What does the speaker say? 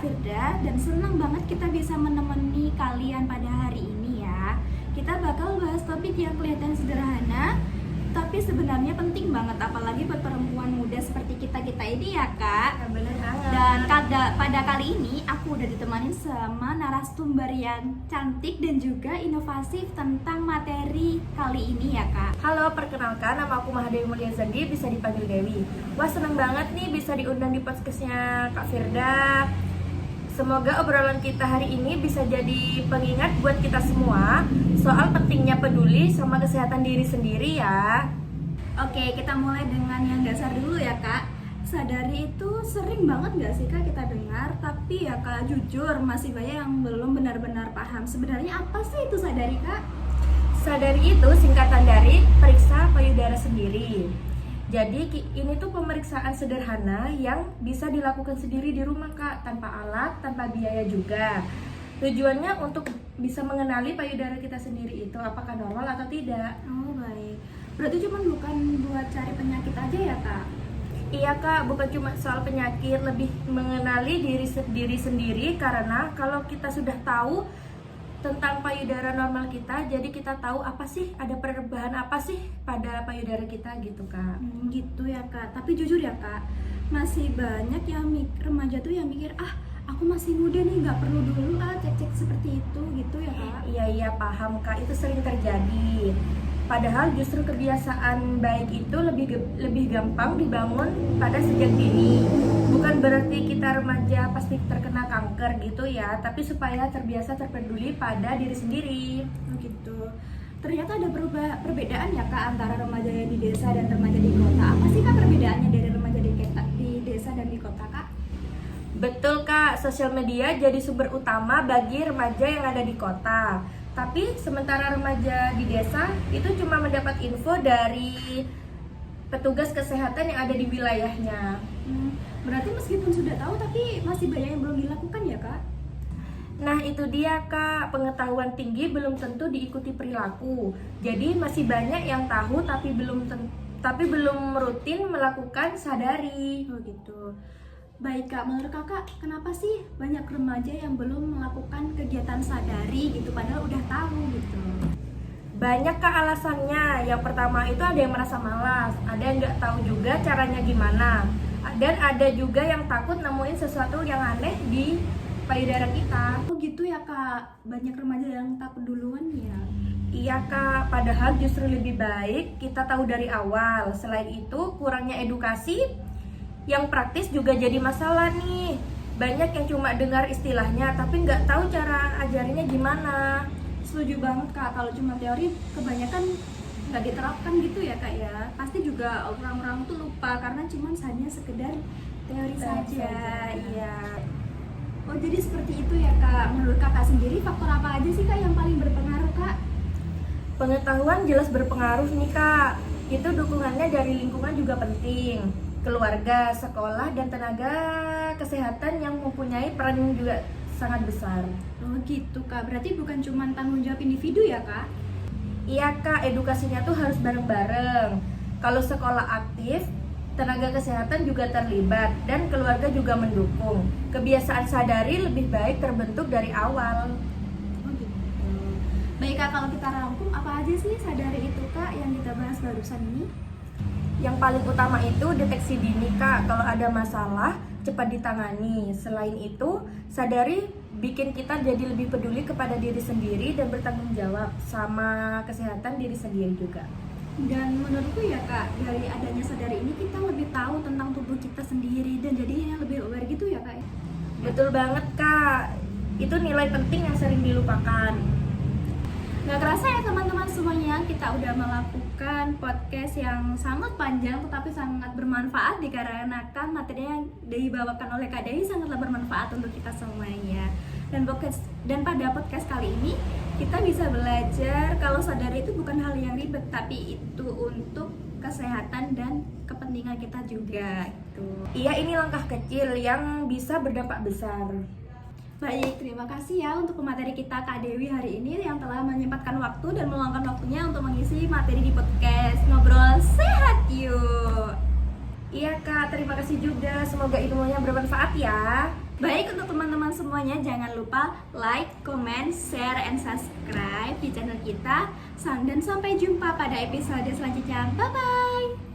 Firda dan senang banget kita bisa menemani kalian pada hari ini ya. Kita bakal bahas topik yang kelihatan sederhana tapi sebenarnya penting banget, apalagi buat perempuan muda seperti kita-kita ini ya Kak. Bener banget. Dan pada kali ini aku udah ditemani sama narasumber yang cantik dan juga inovatif tentang materi kali ini ya Kak. Halo, perkenalkan nama aku Mahadewi Mulia Zandi, bisa dipanggil Dewi. Wah, seneng banget nih bisa diundang di podcastnya Kak Firda. Semoga obrolan kita hari ini bisa jadi pengingat buat kita semua soal pentingnya peduli sama kesehatan diri sendiri ya. Oke, kita mulai dengan yang dasar dulu ya Kak. Sadari itu sering banget gak sih Kak kita dengar, tapi ya Kak jujur masih banyak yang belum benar-benar paham sebenarnya apa sih itu sadari Kak? Sadari itu singkatan dari periksa payudara sendiri. Jadi ini tuh pemeriksaan sederhana yang bisa dilakukan sendiri di rumah Kak, tanpa alat, tanpa biaya juga. Tujuannya untuk bisa mengenali payudara kita sendiri itu apakah normal atau tidak. Oh baik, berarti cuma bukan buat cari penyakit aja ya Kak? Iya Kak, bukan cuma soal penyakit, lebih mengenali diri sendiri karena kalau kita sudah tahu tentang payudara normal kita, jadi kita tahu apa sih, ada perubahan apa sih pada payudara kita gitu Kak. Gitu ya Kak, tapi jujur ya Kak, masih banyak yang remaja tuh yang mikir aku masih muda nih, nggak perlu dulu cek-cek seperti itu gitu ya Kak. Iya paham Kak, itu sering terjadi. Padahal justru kebiasaan baik itu lebih gampang dibangun pada sejak dini. Bukan berarti kita remaja pasti terkena kanker gitu ya, tapi supaya terbiasa terpeduli pada diri sendiri. Oh gitu. Ternyata ada perbedaan ya Kak antara remaja yang di desa dan remaja di kota. Apa sih Kak perbedaannya dari remaja di desa dan di kota Kak? Betul Kak, sosial media jadi sumber utama bagi remaja yang ada di kota. Tapi sementara remaja di desa itu cuma mendapat info dari petugas kesehatan yang ada di wilayahnya. Berarti meskipun sudah tahu tapi masih banyak yang belum dilakukan ya Kak? Nah itu dia Kak, pengetahuan tinggi belum tentu diikuti perilaku. Jadi masih banyak yang tahu tapi belum rutin melakukan sadari. Oh gitu. Baik Kak, menurut Kakak kenapa sih banyak remaja yang belum melakukan kegiatan sadari gitu padahal udah tahu gitu? Banyak Kak alasannya. Yang pertama itu ada yang merasa malas, ada yang nggak tahu juga caranya gimana, dan ada juga yang takut nemuin sesuatu yang aneh di payudara kita. Oh gitu ya Kak, banyak remaja yang takut duluan ya? Iya Kak, padahal justru lebih baik kita tahu dari awal. Selain itu kurangnya edukasi yang praktis juga jadi masalah nih. Banyak yang cuma dengar istilahnya tapi nggak tahu cara ajarinnya gimana. Setuju banget Kak, kalau cuma teori kebanyakan nggak diterapkan gitu ya Kak ya. Pasti juga orang-orang tuh lupa karena cuma hanya sekedar teori saja. Iya. Oh jadi seperti itu ya Kak. Menurut Kakak sendiri faktor apa aja sih Kak yang paling berpengaruh Kak? Pengetahuan jelas berpengaruh nih Kak. Itu dukungannya dari lingkungan juga penting. Keluarga, sekolah, dan tenaga kesehatan yang mempunyai peran juga sangat besar. Oh gitu Kak, berarti bukan cuma tanggung jawab individu ya Kak? Iya Kak, edukasinya tuh harus bareng-bareng. Kalau sekolah aktif, tenaga kesehatan juga terlibat, dan keluarga juga mendukung. Kebiasaan sadari lebih baik terbentuk dari awal. Oh gitu. Baik Kak, kalau kita rangkum apa aja sih sadari itu Kak yang kita bahas barusan ini? Yang paling utama itu deteksi dini Kak, kalau ada masalah cepat ditangani. Selain itu, sadari bikin kita jadi lebih peduli kepada diri sendiri dan bertanggung jawab sama kesehatan diri sendiri juga. Dan menurutku ya Kak, dari adanya sadari ini kita lebih tahu tentang tubuh kita sendiri dan jadinya lebih aware gitu ya Kak ya? Betul banget Kak, itu nilai penting yang sering dilupakan. Gak kerasa ya teman-teman semuanya, kita udah melakukan podcast yang sangat panjang tetapi sangat bermanfaat dikarenakan materi yang dibawakan oleh Kak Dewi sangatlah bermanfaat untuk kita semuanya. Dan pada podcast kali ini kita bisa belajar kalau sadari itu bukan hal yang ribet, tapi itu untuk kesehatan dan kepentingan kita juga gitu. Iya, ini langkah kecil yang bisa berdampak besar. Baik, terima kasih ya untuk pemateri kita Kak Dewi hari ini yang telah menyempatkan waktu dan meluangkan waktunya untuk mengisi materi di podcast Ngobrol Sehat Yuk. Iya Kak, terima kasih juga. Semoga ilmunya bermanfaat ya. Baik, untuk teman-teman semuanya jangan lupa like, comment, share, and subscribe di channel kita. Dan sampai jumpa pada episode selanjutnya. Bye-bye.